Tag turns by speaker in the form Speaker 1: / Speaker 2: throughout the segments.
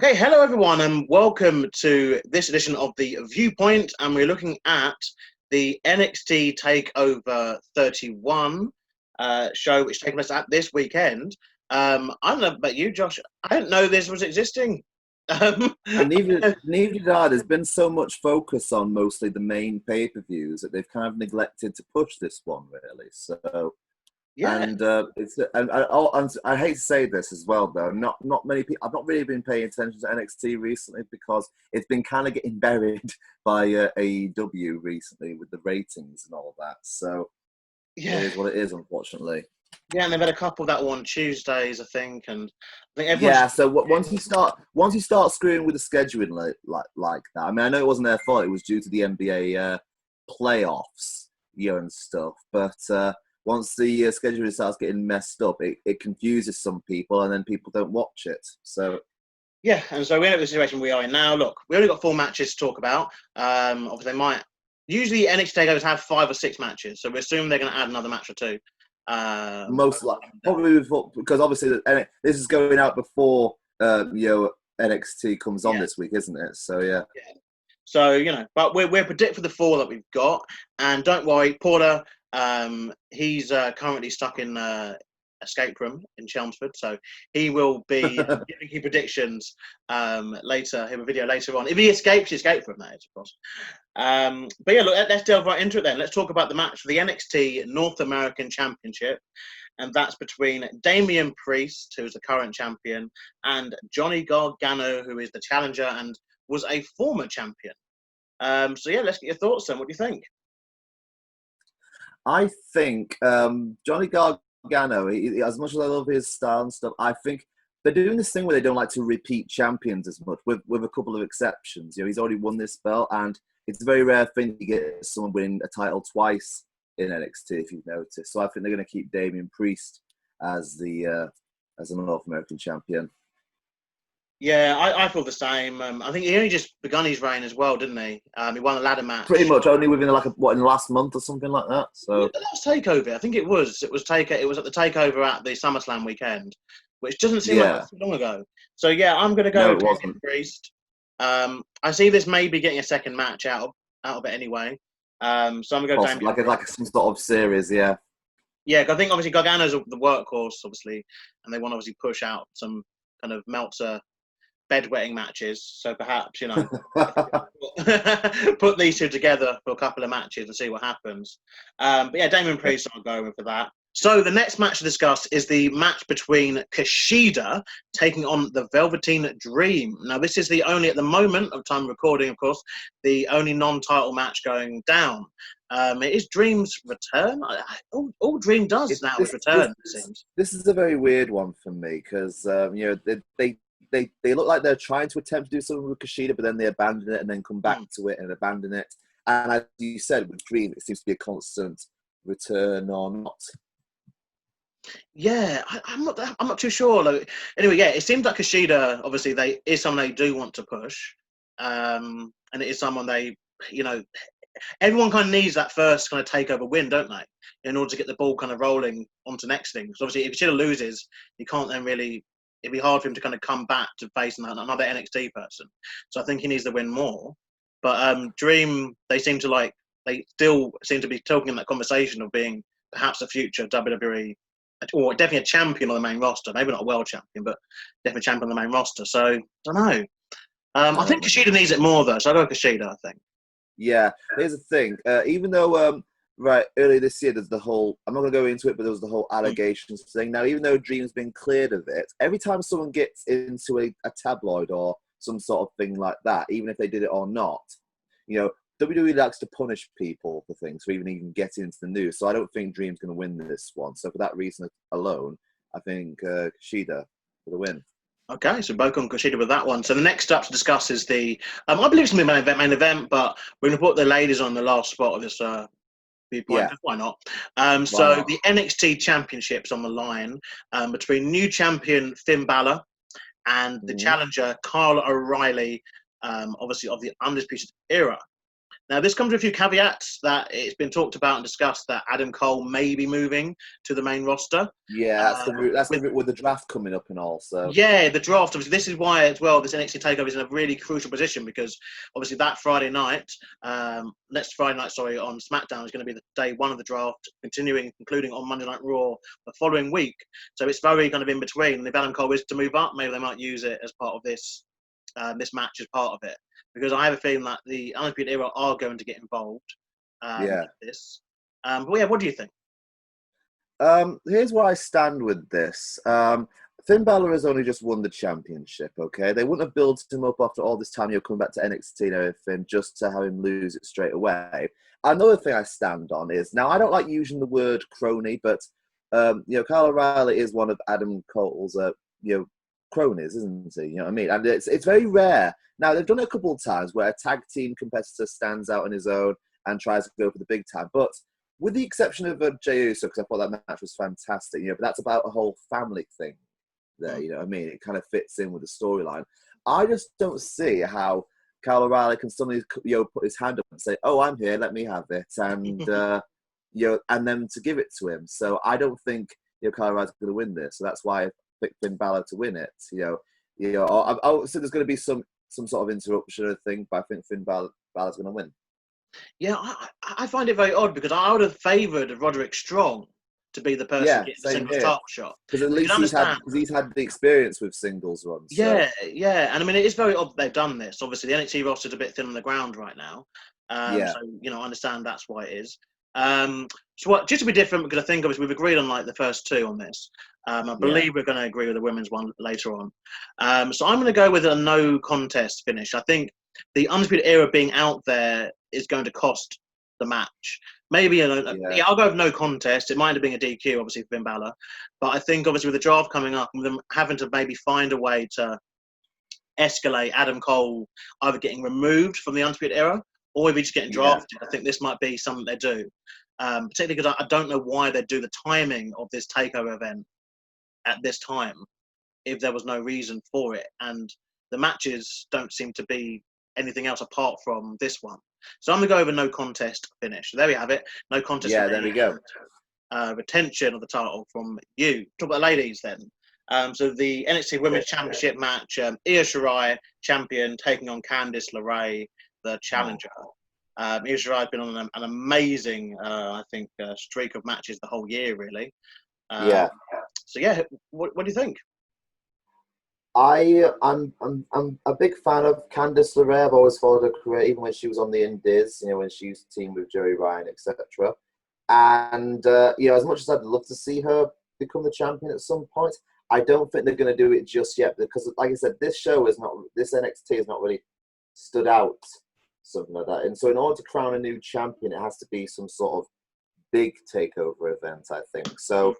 Speaker 1: Okay, hello everyone, and welcome to this edition of the Viewpoint. And we're looking at the NXT Takeover 31 show, which takes place at this weekend. I don't know about you, Josh. I didn't know this was existing.
Speaker 2: And neither did I. There's been so much focus on mostly the main pay-per-views that they've kind of neglected to push this one, really. So,
Speaker 1: Yeah,
Speaker 2: I hate to say this as well, though. Not many people. I've not really been paying attention to NXT recently because it's been kind of getting buried by AEW recently with the ratings and all that. So
Speaker 1: yeah,
Speaker 2: it is what it is, unfortunately.
Speaker 1: yeah. And they've had a couple that were on Tuesdays, I think, and I think everyone's.
Speaker 2: Yeah, so once you start screwing with the scheduling like that, I mean, I know it wasn't their fault; it was due to the NBA playoffs, and stuff. But once the scheduling starts getting messed up, it confuses some people, and then people don't watch it. So
Speaker 1: Yeah, and so we're in the situation we are in now. Look, we only got 4 matches to talk about. Obviously, they might. Usually, NXT takeovers have 5 or 6 matches, so we assume they're going to add another match or two.
Speaker 2: most likely, probably because obviously this is going out before NXT comes on this week, isn't it? So yeah.
Speaker 1: So but we're predict for the 4 that we've got, and don't worry, Porter. He's currently stuck in escape room in Chelmsford, so he will be giving his predictions later. He'll have a video later on if he escapes from that, of course. But yeah, look, let's delve right into it then. Let's talk about the match for the NXT North American Championship, and that's between Damian Priest, who's the current champion, and Johnny Gargano, who is the challenger and was a former champion. So yeah, let's get your thoughts then. What do you think?
Speaker 2: I think Johnny Gargano, as much as I love his style and stuff, I think they're doing this thing where they don't like to repeat champions as much, with a couple of exceptions. He's already won this belt, and it's a very rare thing to get someone winning a title twice in NXT, if you've noticed. So I think they're going to keep Damian Priest as the North American champion.
Speaker 1: Yeah, I feel the same. I think he only just begun his reign as well, didn't he? He won a ladder match.
Speaker 2: Pretty much, only within in the last month or something like that. So
Speaker 1: the last takeover, I think it was. It was at the takeover at the SummerSlam weekend, which doesn't seem like so long ago. So yeah, I'm going to go with Damian Priest. I see this maybe getting a second match out of it anyway. So I'm going to go Damian.
Speaker 2: Like some sort of series, yeah.
Speaker 1: Yeah, I think obviously Gargano's the workhorse, obviously, and they want to obviously push out some kind of Meltzer bedwetting matches. So perhaps, put these two together for a couple of matches and see what happens. But yeah, Damian Priest, I'm going for that. So the next match to discuss is the match between Kushida taking on the Velveteen Dream. Now, this is the only, at the moment of time recording, of course, the only non-title match going down. It is Dream's return. All Dream does now is return, it seems.
Speaker 2: This is a very weird one for me because, they look like they're trying to attempt to do something with Kushida, but then they abandon it and then come back to it and abandon it. And as you said, with Dream, it seems to be a constant return or not.
Speaker 1: Yeah, I'm not too sure. Anyway, yeah, it seems like Kushida, obviously, is someone they do want to push. And it is someone everyone kind of needs that first kind of takeover win, don't they? In order to get the ball kind of rolling onto next things. Obviously, if Kushida loses, you can't then really. It'd be hard for him to kind of come back to face another NXT person. So I think he needs to win more. But Dream, they still seem to be talking in that conversation of being perhaps a future WWE, or definitely a champion on the main roster. Maybe not a world champion, but definitely a champion on the main roster. So I don't know. I think Kushida needs it more though. So I'll go Kushida, I think.
Speaker 2: Yeah, here's the thing. Even though earlier this year, there's the whole, I'm not going to go into it, but there was the whole allegations thing. Now, even though Dream's been cleared of it, every time someone gets into a tabloid or some sort of thing like that, even if they did it or not, WWE likes to punish people for things, for even getting into the news. So I don't think Dream's going to win this one. So for that reason alone, I think Kushida for the win.
Speaker 1: Okay, so both on Kushida with that one. So the next up to discuss is the, I believe it's going to be main event, but we're going to put the ladies on the last spot of this Viewpoint. Yeah. Why not? So the NXT Championship's on the line between new champion Finn Balor and the challenger Kyle O'Reilly, obviously of the Undisputed Era. Now, this comes with a few caveats that it's been talked about and discussed that Adam Cole may be moving to the main roster.
Speaker 2: Yeah, that's the route with the draft coming up and all. So
Speaker 1: yeah, the draft. Obviously, this is why as well. This NXT Takeover is in a really crucial position because obviously that Friday night, next Friday night, sorry, on SmackDown is going to be the day one of the draft, concluding on Monday Night Raw the following week. So it's very kind of in between. And if Adam Cole is to move up, maybe they might use it as part of this match as part of it. Because I have a feeling that the Undisputed Era are going to get involved in this. But yeah, what do you think?
Speaker 2: Here's where I stand with this. Finn Balor has only just won the championship, okay? They wouldn't have built him up after all this time, coming back to NXT and everything, just to have him lose it straight away. Another thing I stand on is, now I don't like using the word crony, but, Kyle O'Reilly is one of Adam Cole's, cronies, isn't he? You know what I mean? And it's very rare. Now, they've done it a couple of times where a tag team competitor stands out on his own and tries to go for the big time. But with the exception of Jey Uso, because I thought that match was fantastic, but that's about a whole family thing there, you know what I mean? It kind of fits in with the storyline. I just don't see how Kyle O'Reilly can suddenly, put his hand up and say, "Oh, I'm here, let me have it," and and then to give it to him. So I don't think Kyle O'Reilly's going to win this. So that's why I picked Finn Balor to win it. So there's going to be some sort of interruption or thing, but I think Finn Balor's going to win.
Speaker 1: Yeah, I find it very odd because I would have favoured Roderick Strong to be the person getting the singles title shot.
Speaker 2: Because at least he's had the experience with singles runs.
Speaker 1: Yeah, yeah. And I mean, it is very odd that they've done this. Obviously, the NXT roster's a bit thin on the ground right now. So, I understand that's why it is. Just to be different, because I think obviously we've agreed on like the first two on this. I believe we're going to agree with the women's one later on. So I'm going to go with a no contest finish. I think the Undisputed Era being out there is going to cost the match. Maybe I'll go with no contest. It might have been a DQ, obviously, for Finn Balor. But I think, obviously, with the draft coming up, with them having to maybe find a way to escalate Adam Cole either getting removed from the Undisputed Era or maybe just getting drafted. I think this might be something they do. Particularly because I don't know why they do the timing of this takeover event at this time if there was no reason for it. And the matches don't seem to be anything else apart from this one. So I'm going to go over no contest finish. There we have it. No contest.
Speaker 2: Yeah, there we go.
Speaker 1: Retention of the title from you. Talk about the ladies then. So the NXT Women's Championship match, Io Shirai, champion, taking on Candice LeRae, the challenger. Io Shirai has been on an amazing, streak of matches the whole year, really. So yeah, what do you think?
Speaker 2: I'm a big fan of Candice LeRae. I've always followed her career, even when she was on the Indies, when she used to team with Joey Ryan, etc. And as much as I'd love to see her become the champion at some point, I don't think they're going to do it just yet because, like I said, this NXT has not really stood out, something like that. And so, in order to crown a new champion, it has to be some sort of big takeover event, I think. So,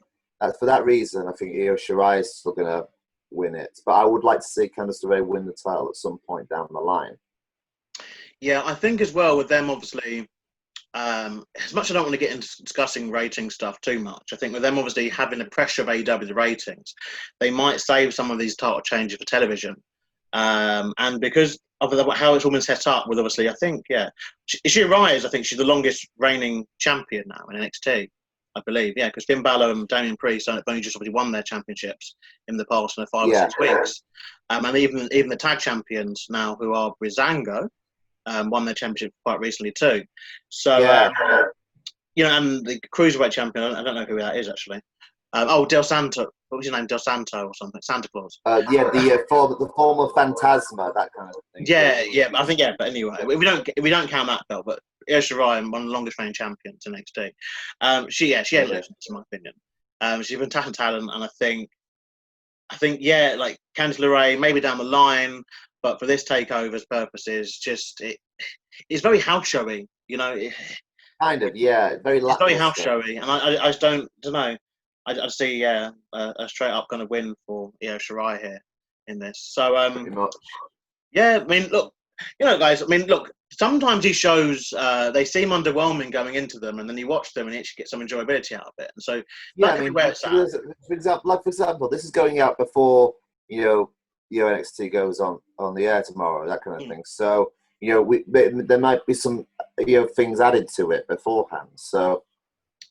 Speaker 2: for that reason, I think Io Shirai is still going to win it, but I would like to see Candice LeRae win the title at some point down the line.
Speaker 1: Yeah, I think as well with them, obviously, as much as I don't want to get into discussing rating stuff too much, I think with them obviously having the pressure of AEW, the ratings, they might save some of these title changes for television. And because of how it's all been set up with obviously, I think, Io Shirai is, I think she's the longest reigning champion now in NXT. I believe, because Finn Balor and Damian Priest have only just obviously won their championships in the past 5 or 6 weeks. And even the tag champions now, who are Breezango, won their championship quite recently too. So, and the Cruiserweight champion, I don't know who that is actually. Del Santo. What was your name? Del Santo or something? Santa Claus.
Speaker 2: The former Phantasma, that kind of thing.
Speaker 1: Yeah. I think But anyway, we don't count that belt, but Io Shirai, one of the longest reigning champions in NXT. She has legends, in my opinion. She's a fantastic talent, and I think, like Candice LeRae, maybe down the line, but for this takeover's purposes, it's very house showy,
Speaker 2: Kind of, yeah.
Speaker 1: It's very house showy, and I just don't know. I see a straight up kind of win for Io Shirai here in this. So I mean, look, guys. I mean, look. Sometimes these shows they seem underwhelming going into them, and then you watch them and you actually get some enjoyability out of it. And so
Speaker 2: for example, this is going out before NXT goes on the air tomorrow, that kind of thing. So you know, there might be some, things added to it beforehand. So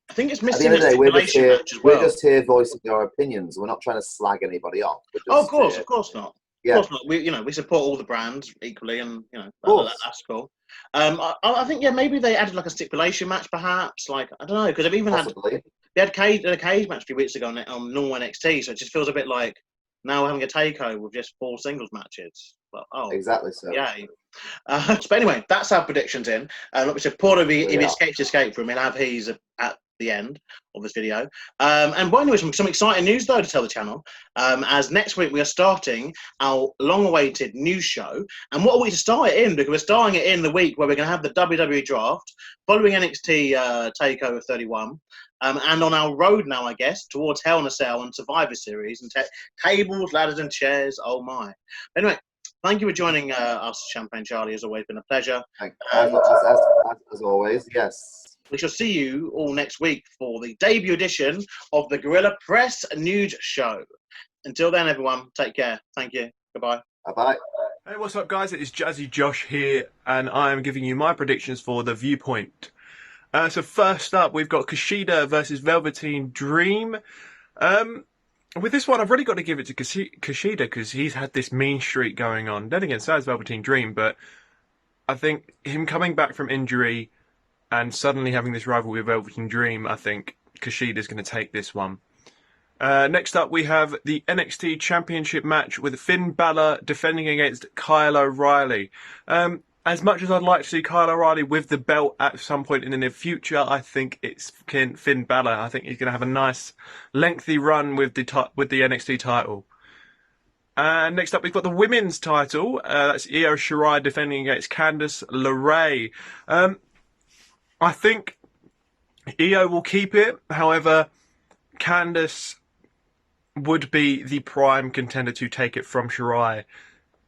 Speaker 1: I think it's
Speaker 2: at the
Speaker 1: missing
Speaker 2: end
Speaker 1: a
Speaker 2: of the day,
Speaker 1: stipulation match as
Speaker 2: we're
Speaker 1: well.
Speaker 2: just here voicing our opinions. We're not trying to slag anybody off. We're
Speaker 1: Oh,
Speaker 2: just
Speaker 1: of course not.
Speaker 2: yeah,
Speaker 1: Of course not. We support all the brands equally, and
Speaker 2: of course.
Speaker 1: that's cool. I think maybe they added like a stipulation match, perhaps. Like I don't know, because they've even
Speaker 2: Possibly.
Speaker 1: they had a cage match a few weeks ago on normal NXT, so it just feels a bit like now we're having a takeover with just 4 singles matches. But
Speaker 2: Exactly so.
Speaker 1: yeah. But anyway, that's our predictions in. Like we said, Porter, if he escapes escape room, he'll have his at the end of this video. And anyway, some exciting news though to tell the channel. As next week we are starting our long-awaited news show. And what are we to start it in? Because we're starting it in the week where we're going to have the WWE draft, following NXT Takeover 31. And on our road now, I guess, towards Hell in a Cell and Survivor Series and tables, ladders, and chairs. Oh my! Anyway, thank you for joining us, Champagne Charlie. It's always been a pleasure.
Speaker 2: As always, yes.
Speaker 1: We shall see you all next week for the debut edition of the Gorilla Press News Show. Until then, everyone, take care. Thank you. Goodbye.
Speaker 2: Bye-bye.
Speaker 3: Hey, what's up, guys? It is Jazzy Josh here, and I am giving you my predictions for the Viewpoint. So first up, we've got Kushida versus Velveteen Dream. With this one, I've really got to give it to Kushida because he's had this mean streak going on. Then again, so has Velveteen Dream, but I think him coming back from injury and suddenly having this rival with Velveteen Dream, I think Kushida's going to take this one. Next up, we have the NXT Championship match with Finn Balor defending against Kyle O'Reilly. As much as I'd like to see Kyle O'Reilly with the belt at some point in the near future, I think it's Finn Balor. I think he's going to have a nice, lengthy run with the NXT title. Next up, we've got the women's title. That's Io Shirai defending against Candice LeRae. I think Io will keep it. However, Candice would be the prime contender to take it from Shirai.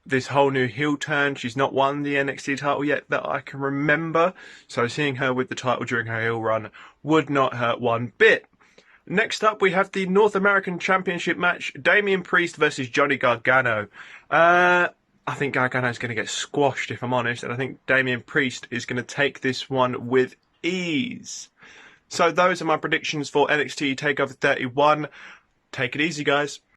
Speaker 3: This whole new heel turn, she's not won the NXT title yet that I can remember, so seeing her with the title during her heel run would not hurt one bit. Next up, we have the North American Championship match, Damian Priest versus Johnny Gargano. I think Gargano's going to get squashed, if I'm honest, and I think Damian Priest is going to take this one with ease. So those are my predictions for NXT TakeOver 31. Take it easy, guys.